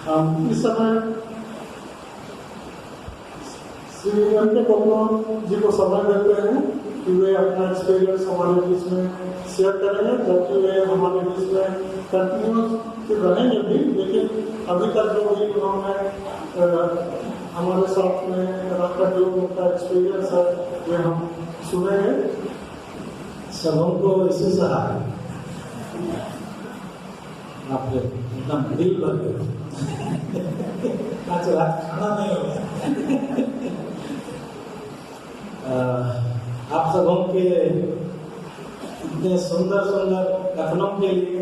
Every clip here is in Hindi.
इस समय श्री एम.के. टोपनो जी को समय देते हैं कि वे अपना एक्सपीरियंस हमारे बीच में शेयर करेंगे, जबकि वे हमारे बीच में कंटिन्यूस रहेंगे भी, लेकिन अभी तक जो भी उन्होंने हमारे साथ में रखकर जो उनका एक्सपीरियंस है वे हम सुनेंगे। सबों को इसी सहारा आप एकदम दिल भर गए आज रात खाना नहीं हो गया। आप सबों के इतने सुंदर सुंदर कथनों के लिए,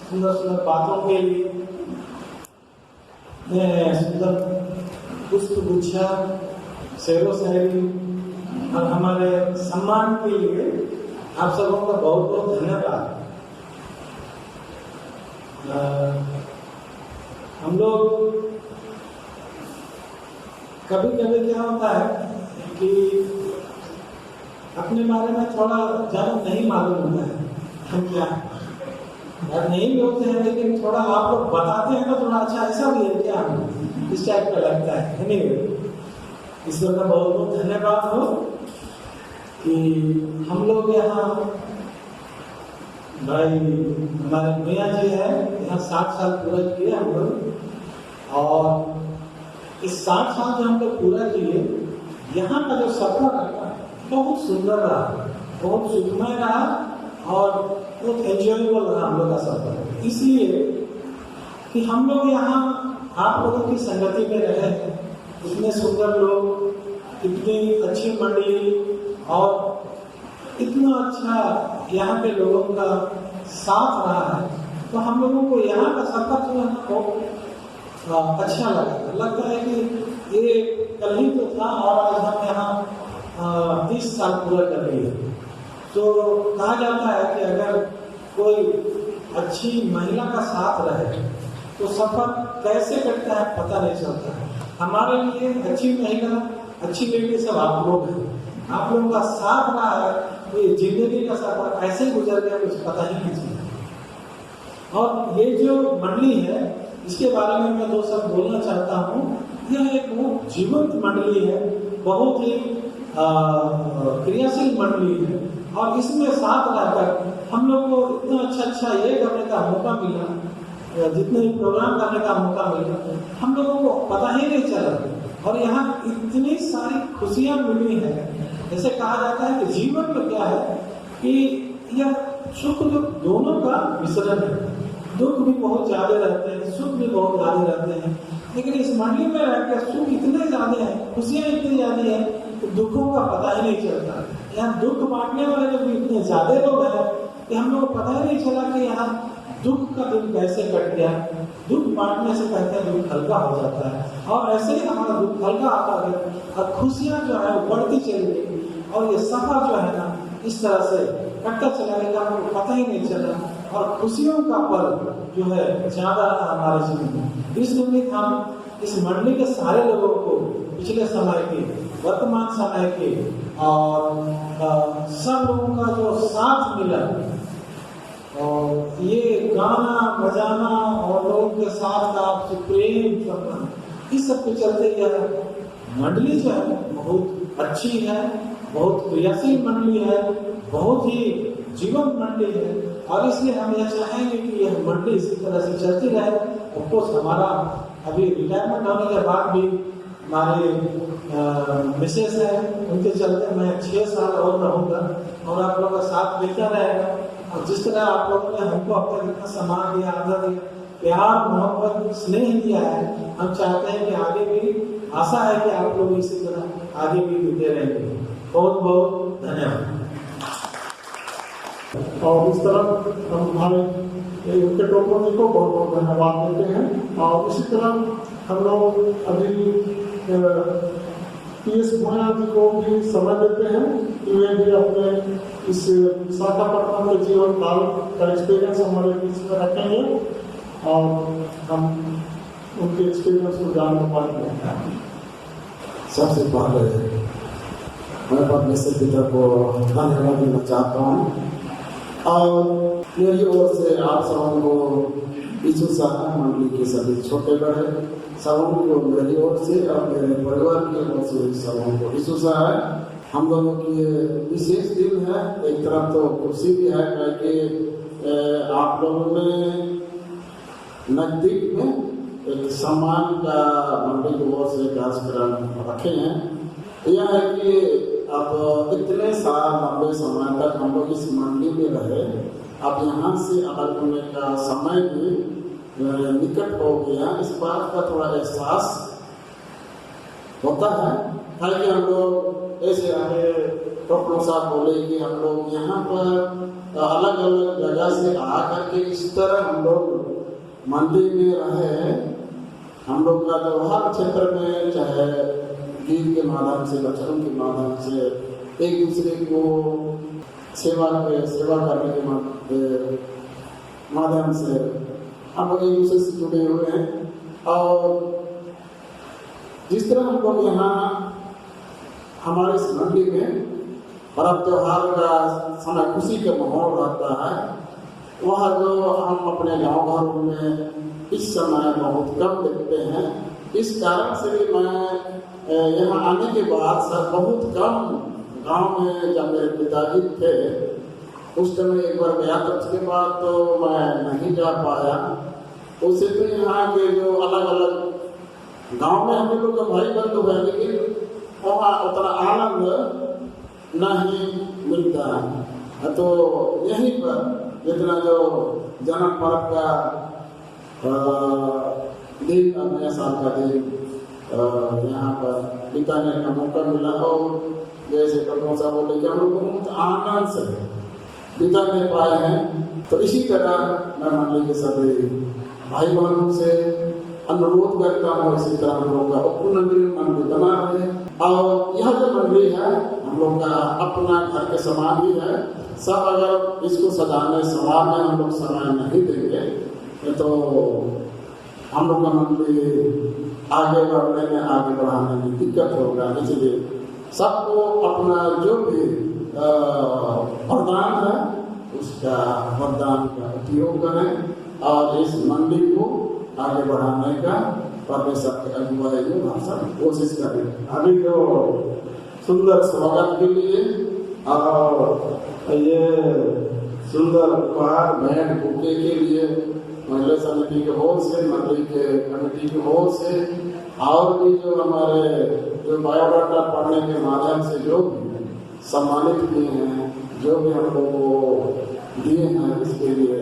सुंदर सुंदर बातों के लिए, इतने सुंदर पुष्प गुच्छा, शेरो शायरी और हमारे सम्मान के लिए आप सबों का बहुत बहुत धन्यवाद। हम लोग कभी कभी क्या होता है कि अपने बारे में थोड़ा ज़्यादा नहीं मालूम होता है, हम क्या नहीं भी होते हैं, लेकिन थोड़ा आप लोग बताते हैं तो थोड़ा अच्छा ऐसा भी है क्या, इस टाइप का लगता है। नहीं, ईश्वर का बहुत बहुत धन्यवाद हो कि हम लोग यहाँ भाई हमारे मियाँ जी है यहाँ 60 साल पूरा किए हम लोग, और इस 60 साल जो हम लोग पूरा किए, यहाँ का जो सफर रहा बहुत सुंदर रहा, बहुत सुखमय रहा और बहुत एंजॉयबल रहा हम लोग का सफर। इसलिए कि हम लोग यहाँ आप लोगों की संगति में रहे, इतने सुंदर लोग, इतनी अच्छी मंडली और इतना अच्छा यहाँ के लोगों का साथ रहा है, तो हम लोगों को यहाँ का सफर जो है ना बहुत अच्छा लगता है कि ये कल ही तो था और आज हम यहाँ 30 साल पूरा कर लिए। तो कहा जाता है कि अगर कोई अच्छी महिला का साथ रहे तो सफर कैसे कटता है पता नहीं चलता है। हमारे लिए अच्छी महिला, अच्छी बेटी सब आप लोग हैं, आप लोगों का साथ रहा है तो ये जिंदगी का सफर ऐसे गुजर गया कुछ पता ही नहीं चला। और ये जो मंडली है इसके बारे में मैं 2 शब्द बोलना चाहता हूँ। यह एक बहुत जीवंत मंडली है, बहुत ही क्रियाशील मंडली है, और इसमें साथ रहकर हम लोग को इतना अच्छा ये करने का मौका मिला, जितने भी प्रोग्राम करने का मौका मिला, हम लोगों को पता ही नहीं चला। और यहाँ इतनी सारी खुशियाँ मिली हैं। जैसे कहा जाता है कि जीवन में क्या है कि यह सुख दुख दोनों का मिश्रण है। दुख भी बहुत ज्यादा रहते हैं, सुख भी बहुत ज्यादा रहते हैं, लेकिन इस मंडली में रहकर सुख इतने ज्यादा है, खुशियाँ इतनी ज्यादा है कि दुखों का पता ही नहीं चलता। यहाँ दुख बांटने वाले लोग भी इतने ज्यादा लोग हैं कि हम लोग को पता ही नहीं चला कि यहाँ दुख का दिन कैसे कट गया। दुख बांटने से कहते हैं दुख हल्का हो जाता है, और ऐसे ही हमारा दुख हल्का आता गया और खुशियाँ जो है वो बढ़ती चली गई, और ये सफर जो है ना इस तरह से कटता चला गया, हमको पता ही नहीं चला, और खुशियों का पल जो है ज्यादा रहा हमारे जीवन में। इस निमित्त हम इस मंडली के सारे लोगों को पिछले समय के, वर्तमान समय के और सब लोगों का जो साथ मिला, और ये गाना बजाना और लोगों के साथ का प्रेम करना, इस सब के चलते यह मंडली जो है बहुत अच्छी है, बहुत क्रियाशील मंडली है, बहुत ही जीवंत मंडली है, और इसलिए हम यह चाहेंगे कि यह मंडली इसी तरह से चलती रहे। ऑफकोर्स हमारा अभी रिटायरमेंट होने के बाद भी हमारे मिसेस है, उनके चलते मैं 6 साल और रहूँगा, और आप लोगों का साथ मिलता रहेगा। और जिस तरह आप लोगों ने हमको अब तक इतना सम्मान दिया, आदर दिया, प्यार, मोहब्बत, स्नेह दिया है, हम चाहते हैं कि आगे भी, आशा है कि आप लोग इसी तरह आगे भी देते रहेंगे। बहुत बहुत धन्यवाद। और इस तरह हम हमारे एम.के. टोपनो जी को बहुत बहुत धन्यवाद देते हैं। और इसी तरह हम लोग अभी पी.एस. भोया जी को भी समय देते हैं कि वे भी अपने इस विशाखापट्टनम के जीवन काल का एक्सपीरियंस हमारे बीच में रखेंगे, और हम उनके एक्सपीरियंस को जान पाएंगे। सबसे पहले मैं परमेश्वर पिता को धन्यवाद देना चाहता हूँ, और मेरी ओर से आप सबों को यीशु साहब मंडली के सभी छोटे बड़े सबों को मेरी ओर से और मेरे परिवार की ओर से सबों को यीशु साहब हम लोगों की विशेष दिन है। एक तरफ तो खुशी भी है क्योंकि आप लोगों ने नजदीक में एक सम्मान का मंडली की ओर से कार्यक्रम रखे हैं। यह है कि अब इतने साल लंबे समय तक हम लोग इस मंडली में रहे, अब यहाँ से अलग होने का समय भी निकट हो गया। इस बात का थोड़ा एहसास होता है कि हम लोग ऐसे आगे डॉक्टर साहब बोले कि हम लोग यहाँ पर अलग अलग जगह से आकर के इस तरह हम लोग मंदिर में रहे। हम लोग का जो हर क्षेत्र में चाहे गीत के माध्यम से वचनों के माध्यम से एक दूसरे को सेवा करने के माध्यम से हम लोग एक दूसरे से जुड़े हुए हैं। और जिस तरह हम लोग यहाँ हमारे इस मंडी में पर्व त्योहार का समय खुशी का माहौल रहता है, वह जो हम अपने गाँव घरों में इस समय बहुत कम देखते हैं। इस कारण से भी मैं यहाँ आने के बाद सर बहुत कम गांव में जब मेरे पिताजी थे उस समय एक बार गया, तब उसके बाद तो मैं नहीं जा पाया। उससे तो यहाँ के जो अलग अलग गांव में हम लोग का भाई बंधु है, लेकिन वहाँ उतना आनंद नहीं मिलता है। तो यहीं पर जितना जो जन्म पर्व का दिन, नया साल का दिन यहाँ पर बिताने का मौका मिला और जैसे डॉक्टर साहब बोले कि हम लोग बहुत आनंद से बिता नहीं पाए हैं। तो इसी तरह मैं मंडली के सभी भाई बहनों से अनुरोध करता हूँ इसी तरह हम लोग का पूर्ण मंडली बना रहे। और यह जो मंडली है हम लोग का अपना घर के समान ही है। सब अगर इसको सजाने संवारने हम लोग समय नहीं देंगे तो हम लोग का मंडली आगे बढ़ने में आगे बढ़ाने में दिक्कत होगा। इसलिए सबको अपना जो भी वरदान है उसका वरदान का उपयोग करें और इस मंडी को आगे बढ़ाने का परमेश्वर के अगुवाई में हम सब कोशिश करें। अभी तो सुंदर स्वागत के लिए और ये सुंदर उपहार भेंट बुके के लिए महिला समिति के ओर से, मंडली के कमेटी की ओर से और भी जो हमारे जो बायोडाटा पढ़ने के माध्यम से जो भी सम्मानित किए हैं, जो भी हम लोग को दिए हैं, इसके लिए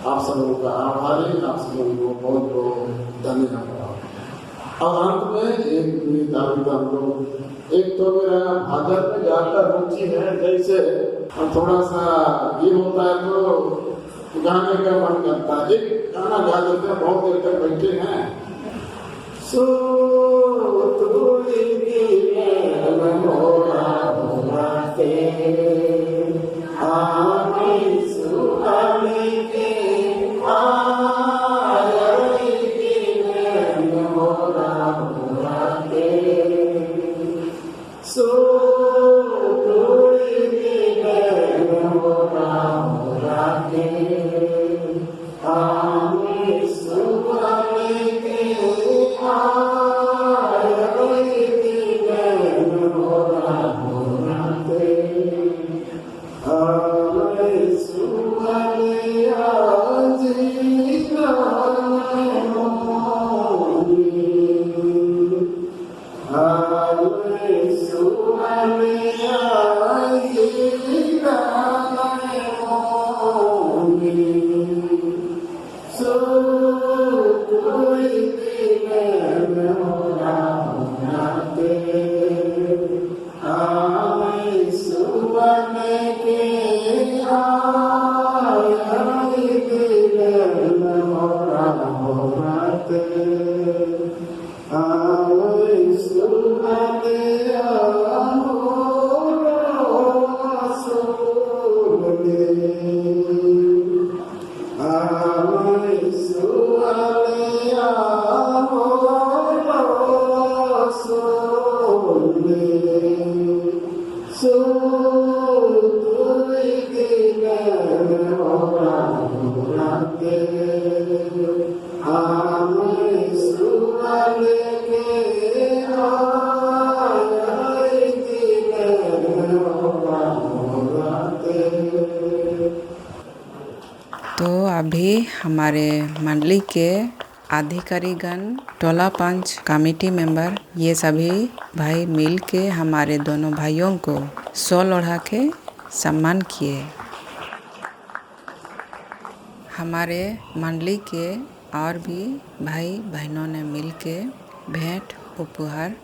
आप सब लोगों का आभारी, आप सब लोगों को बहुत बहुत धन्यवाद। और अंत में एक हम लोग एक तो मेरा भजन में ज़्यादा रुचि है, जैसे थोड़ा सा ये होता है तो गाने का मन करता है, एक गाना गा देते हैं, बहुत देर तक बैठे हैं। सो हमारे मंडली के अधिकारीगण, टोला पंच, कमेटी मेंबर, ये सभी भाई मिल के हमारे दोनों भाइयों को शॉल ओढ़ा के सम्मान किए। हमारे मंडली के और भी भाई बहनों ने मिल के भेंट उपहार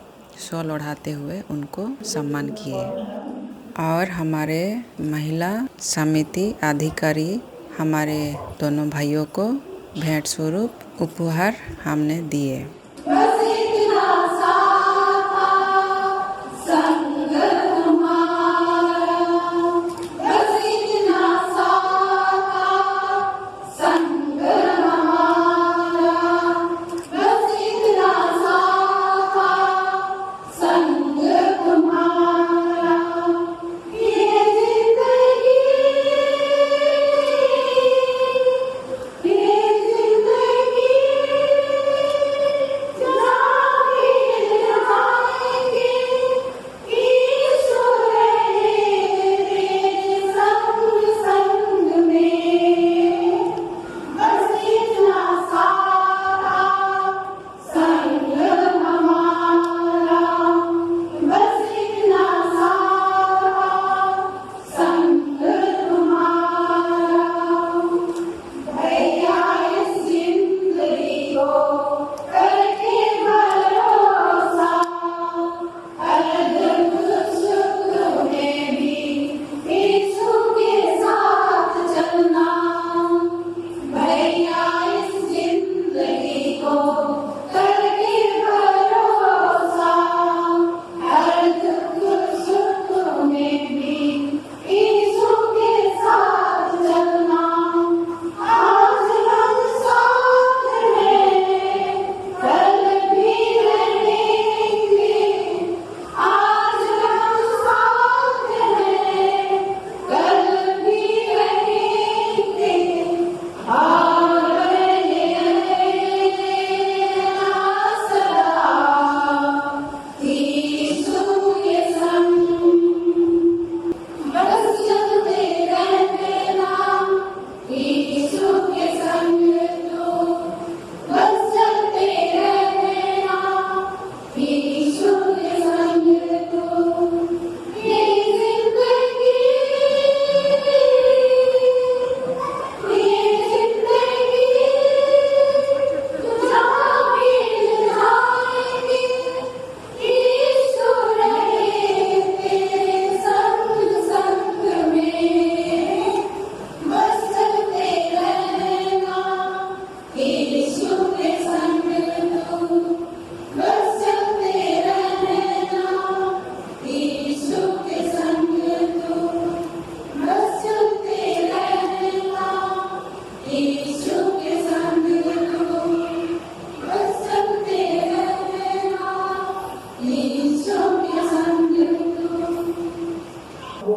शॉल ओढ़ाते हुए उनको सम्मान किए। और हमारे महिला समिति अधिकारी हमारे दोनों भाइयों को भेंट स्वरूप उपहार हमने दिए।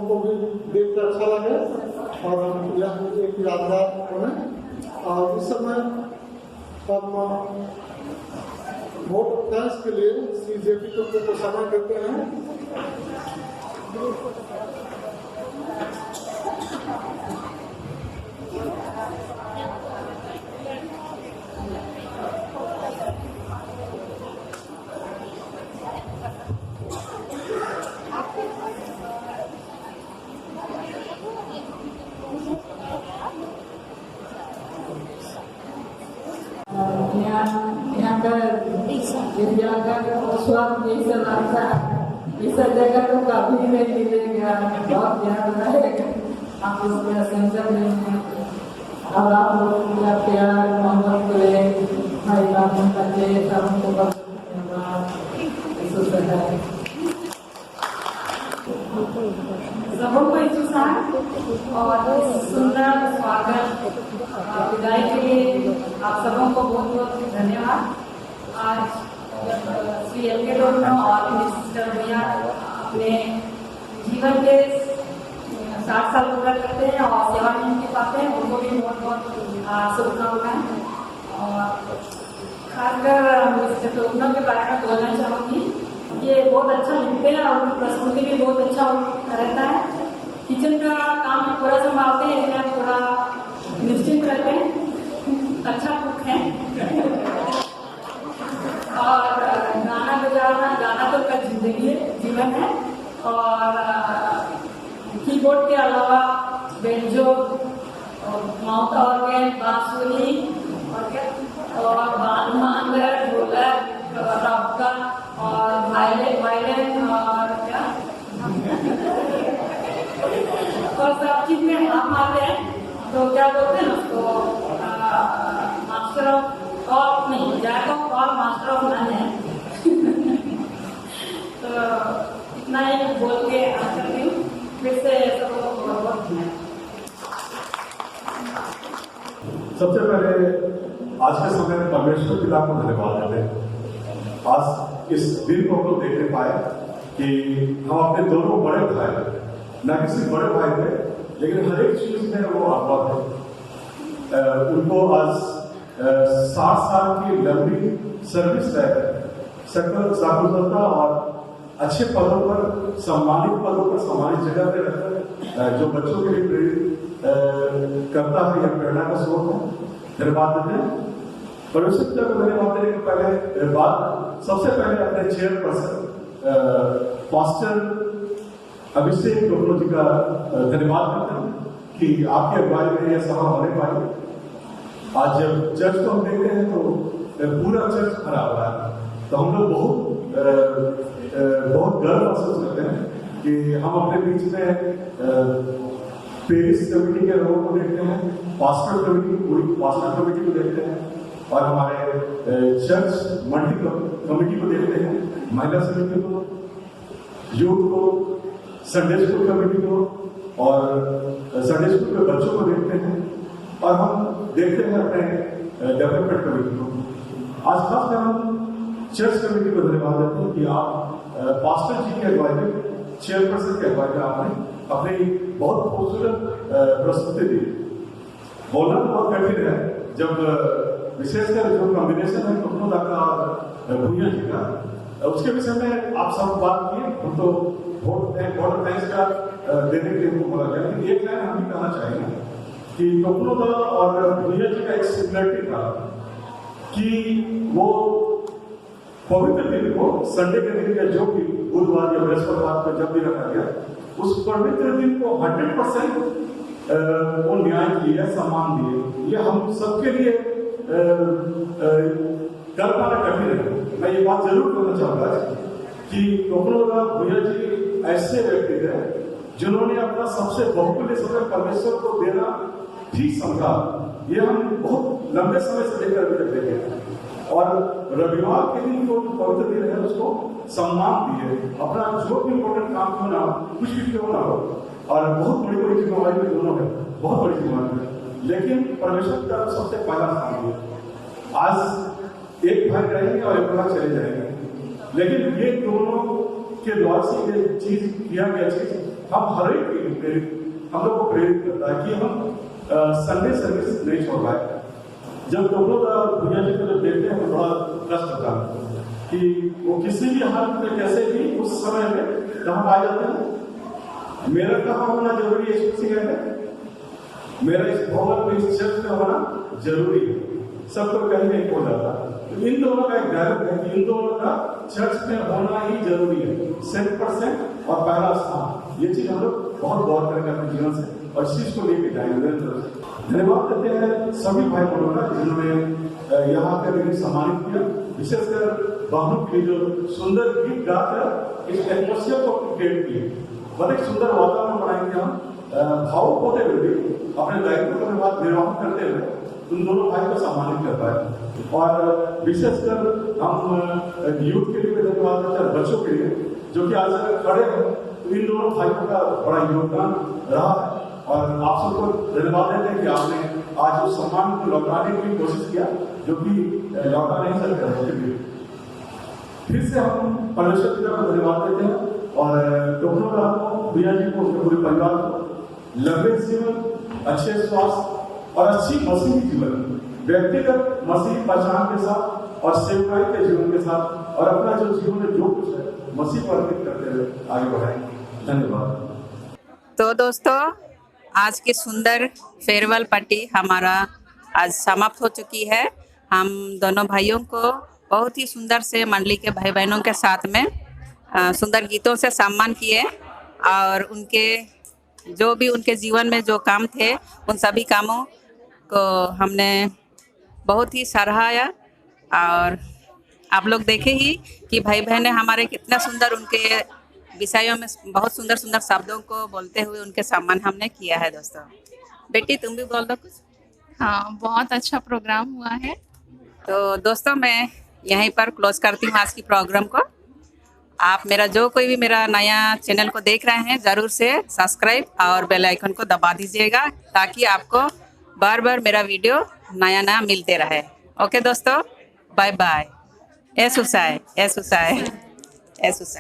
को भी देख कर अच्छा लगे और यह एक यादगार बने। और इस समय हम वोट थैंक्स के लिए CJP को समय देते हैं। यहाँ का स्वाद जैसा लगता है, ऐसा जगह तो कभी नहीं मिलेगा, बहुत ध्यान रहेगा, आप उसका संजम लेंगे और आप लोगों का प्यार मोहब्बत करे भाई बहन बच्चे सबको सबको और सुंदर स्वागत विदाई के लिए आप सबों को बहुत बहुत धन्यवाद। आज श्री एल के डोनो और मिनिस्टर भैया अपने जीवन के 60 साल पूरा करते हैं और सेवानिवृत्ति के पाते हैं, उनको भी बहुत बहुत शुभकामनाएं। और खासकर मिस्टर टोकनो के बारे में बोलना चाहूँगी, ये बहुत अच्छा लिखते हैं और उनकी प्रस्तुति भी बहुत अच्छा रहता है। किचन का काम थोड़ा संभालते हैं, इसलिए थोड़ा निश्चिंत रहते हैं। अच्छा कुक हैं और गाना बजाना, गाना तो उनका जिंदगी है, जीवन है। और कीबोर्ड के अलावा बेंजो, माउथ ऑर्गन, बांसुरी और क्या और मांगर, ढोलक, रबका और वायलिन और क्या और सब चीज में हाथ मारते हैं। तो क्या बोलते हैं उसको, मास्टर ऑफ ऑल नहीं, jack of all master of none है। तो इतना ही बोल के आ करती हूँ। फिर से सबको बहुत सबसे पहले आज के समय में परमेश्वर पिता को धन्यवाद देते हैं। आज इस दिन को हम लोग देखने पाए कि हम अपने दोनों बड़े भाई, न किसी बड़े भाई थे, लेकिन हर एक चीज में वो आत्मा थे। उनको आज 60 साल की लंबी सर्विस है, सकुशलता और अच्छे पदों पर, सम्मानित पदों पर, सम्मानित जगह पे रहकर जो बच्चों के लिए प्रेरित करता है या प्रेरणा का स्रोत है, धन्यवाद देते हैं। परमेश्वर पिता को धन्यवाद देने के पहले बात सबसे पहले अपने चेयरपर्सन पास्टर अभिषेक टोपनो जी का धन्यवाद करते हैं कि आपके अगुवाई में यह सभा होने पाई। आज जब चर्च को हम देखते हैं तो पूरा चर्च भरा हुआ है, तो हम लोग बहुत गर्व महसूस करते हैं कि हम अपने बीच में पेरिस कमेटी के लोगों को देखते हैं, पास्टर कमेटी, पूरी पास्टर कमेटी को देखते हैं और हमारे चर्च मल्टी कमेटी को देखते हैं, महिला समिति को, यूथ को, संडे स्कूल कमेटी को और संडे स्कूल के बच्चों को देखते हैं और हम देखते हैं अपने डेवलपमेंट कमेटी को। आज खास कर हम चर्च कमेटी को धन्यवाद देते हैं कि आप पास्टर जी के अगुवाई में, चेयरपर्सन के अगुवाई में आपने अपनी बहुत खूबसूरत प्रस्तुति दी। बोलना तो बहुत कठिन है, जब विशेषकर जो कॉम्बिनेशन है टोपनो दा का और भूया जी का, उसके विषय में आप सब बात किए, हम तो बहुत थैंक्स का देने के लिए बोला गया। लेकिन एक लाइन हम भी कहना चाहेंगे कि टोपनो दा और भूया जी का एक सिमिलरिटी था कि वो पवित्र दिन को, संडे के दिन या जो भी बुधवार या बृहस्पतिवार को जब भी रखा गया, उस पवित्र दिन को 100% वो न्याय किए, सम्मान दिए। ये हम सबके लिए कर पाना कठिन है। मैं ये बात जरूर कहना चाहूंगा कि टोपनो दा भूया जी ऐसे व्यक्ति थे जिन्होंने अपना सबसे बहुमूल्य समय परमेश्वर को देना ठीक समझा। ये हम बहुत लंबे समय से लेकर देखे हैं और रविवार के दिन जो पवित्र दिन है उसको सम्मान दिए। अपना जो भी इम्पोर्टेंट काम क्यों ना हो, कुछ भी क्यों ना हो, और बहुत बड़ी बड़ी जिम्मेवारी में दोनों है, बहुत बड़ी जिम्मेवारी है, लेकिन परमेश्वर का सबसे पहला स्थान दिया। आज एक भाई रहेंगे और एक भाई चले जाएंगे, लेकिन ये दोनों के द्वारा से ये चीज किया गया चीज हम हर एक हम लोग को प्रेरित करता है कि हम संडे सर्विस नहीं छोड़ पाए। जब टोपनो दा भूया जी को जब देखते हैं तो बड़ा कष्ट होता है कि वो किसी भी हालत में कैसे भी उस समय में कहाँ पाए जाते हैं। मेरा कहाँ होना जरूरी है, इस कहते हैं मेरा इस भवन में, इस चर्च में होना जरूरी है, सबको कहीं नहीं हो जाता। तो इन दोनों का एक डायरेक्ट है कि इन दोनों का चर्च में होना ही जरूरी है, 100% और पहला स्थान। ये चीज हम लोग बहुत गौर करेंगे अपने जीवन से और इस चीज को लेके जाएंगे। धन्यवाद देते हैं सभी भाई बहनों का जिन्होंने यहाँ पे मुझे सम्मानित किया, विशेषकर बहनों के लिए जो सुंदर गीत गाकर इस एटमोस्फियर को क्रिएट किए। बहुत एक सुंदर वातावरण बनाएंगे हम, भावुक होते हुए भी अपने दायित्व का निर्वाह करते हुए उन दोनों भाई को सम्मानित कर पाए। और विशेषकर हम यूथ के लिए भी धन्यवाद देते हैं, बच्चों के लिए जो कि आज खड़े हैं, तो इन दोनों भाइयों का बड़ा योगदान रहा है और आप सबको धन्यवाद देते हैं कि आपने आज उस सम्मान को लौटाने की कोशिश किया जो कि लौटा नहीं सकते। फिर से हम परमेश्वर पिता को धन्यवाद देते हैं और टोपनो दा को, भैया जी को, उनके पूरे परिवार को लंबे जीवन, अच्छे स्वास्थ्य और अच्छी मसीही जीवन, व्यक्तिगत मसीही पहचान के साथ और सेवकाई के जीवन के साथ और अपना जो जीवन में जो कुछ है मसीह पर अर्पित करते हुए आगे बढ़ाएंगे। धन्यवाद। तो दोस्तों, आज की सुंदर फेयरवेल पार्टी हमारा आज समाप्त हो चुकी है। हम दोनों भाइयों को बहुत ही सुंदर से मंडली के भाई बहनों के साथ में सुंदर गीतों से सम्मान किए और उनके जो भी उनके जीवन में जो काम थे उन सभी कामों को हमने बहुत ही सराहाया। और आप लोग देखे ही कि भाई बहनें हमारे कितना सुंदर उनके विषयों में बहुत सुंदर सुंदर शब्दों को बोलते हुए उनके सम्मान हमने किया है। दोस्तों बेटी तुम भी बोल दो कुछ। हाँ, बहुत अच्छा प्रोग्राम हुआ है। तो दोस्तों मैं यहीं पर क्लोज करती हूँ आज की प्रोग्राम को। आप मेरा जो कोई भी मेरा नया चैनल को देख रहे हैं ज़रूर से सब्सक्राइब और बेल आइकन को दबा दीजिएगा ताकि आपको बार बार मेरा वीडियो नया नया मिलते रहे। ओके दोस्तों, बाय बाय। एस उसाए।